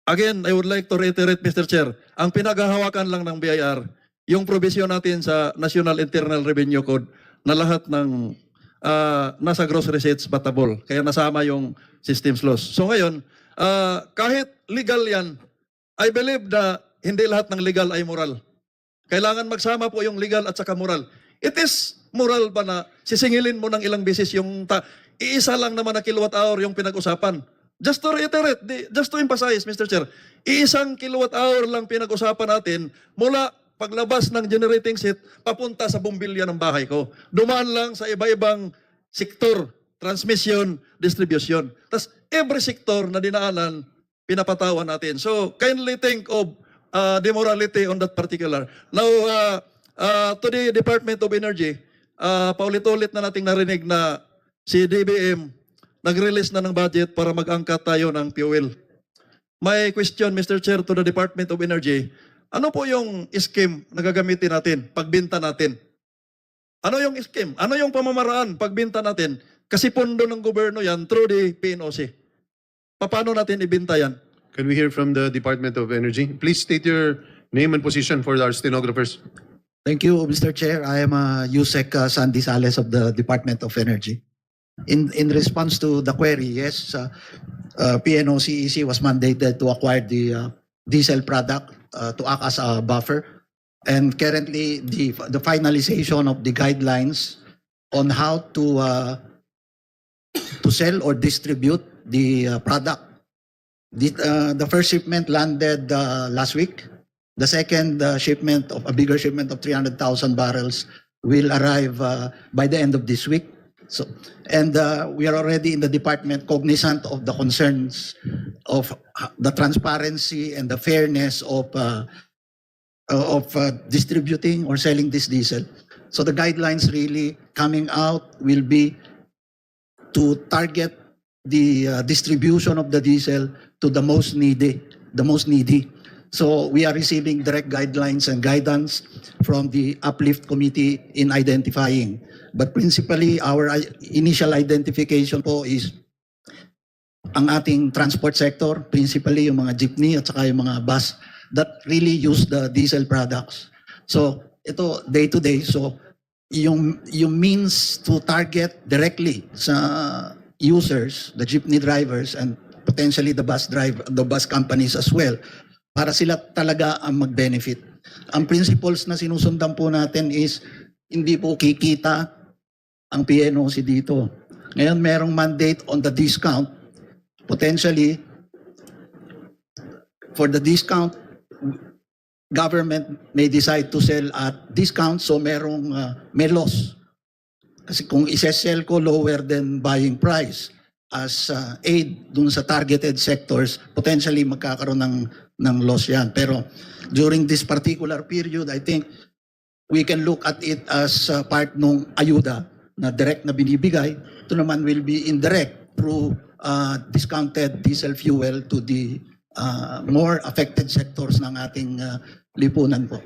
Again, I would like to reiterate, Mr. Chair, ang pinaghahawakan lang ng BIR, yung provision natin sa National Internal Revenue Code na lahat ng nasa gross receipts batable. Kaya nasama yung systems loss. So ngayon, kahit legal yan, I believe na hindi lahat ng legal ay moral. Kailangan magsama po yung legal at saka moral. It is moral ba na sisingilin mo ng ilang beses yung iisa lang naman na kilowatt hour yung pinag-usapan? Just to reiterate, just to emphasize, Mr. Chair, iisang kilowatt hour lang pinag-usapan natin mula paglabas ng generating set papunta sa bumbilya ng bahay ko. Dumaan lang sa iba-ibang sektor, transmission, distribution. Tapos every sector na dinaanan, pinapatawan natin. So kindly think of the morality on that particular. Now, to the Department of Energy, paulit-ulit na nating narinig na si DBM nag-release na ng budget para mag-angkat tayo ng fuel. My question, Mr. Chair, to the Department of Energy, ano po yung scheme na gagamitin natin, pagbinta natin? Ano yung scheme? Ano yung pamamaraan pagbinta natin? Kasi pondo ng gobyerno yan through the PNOC. Paano natin ibinta yan? Can we hear from the Department of Energy? Please state your name and position for our stenographers. Thank you, Mr. Chair. I am Yusek Sandy Sales of the Department of Energy. In response to the query, yes, PNOCEC was mandated to acquire the diesel product to act as a buffer. And currently, the finalization of the guidelines on how to sell or distribute the product. The first shipment landed last week. The second shipment of a bigger shipment of 300,000 barrels will arrive by the end of this week. So, and we are already in the department cognizant of the concerns of the transparency and the fairness of distributing or selling this diesel. So the guidelines really coming out will be to target the distribution of the diesel to the most needy. So we are receiving direct guidelines and guidance from the Uplift Committee in identifying. But principally, our initial identification po is ang ating transport sector, principally yung mga jeepney at saka yung mga bus that really use the diesel products. So ito day to day, so yung means to target directly sa users, the jeepney drivers and potentially the bus companies as well, para sila talaga ang mag-benefit. Ang principles na sinusundan po natin is hindi po kikita ang PNOC dito. Ngayon merong mandate on the discount. Potentially, for the discount, government may decide to sell at discount, so may loss. Kasi kung isesell ko lower than buying price as aid dun sa targeted sectors, potentially magkakaroon ng loss yan. Pero during this particular period, I think we can look at it as part ng ayuda na direct na binibigay. Ito naman will be indirect through discounted diesel fuel to the more affected sectors ng ating lipunan po.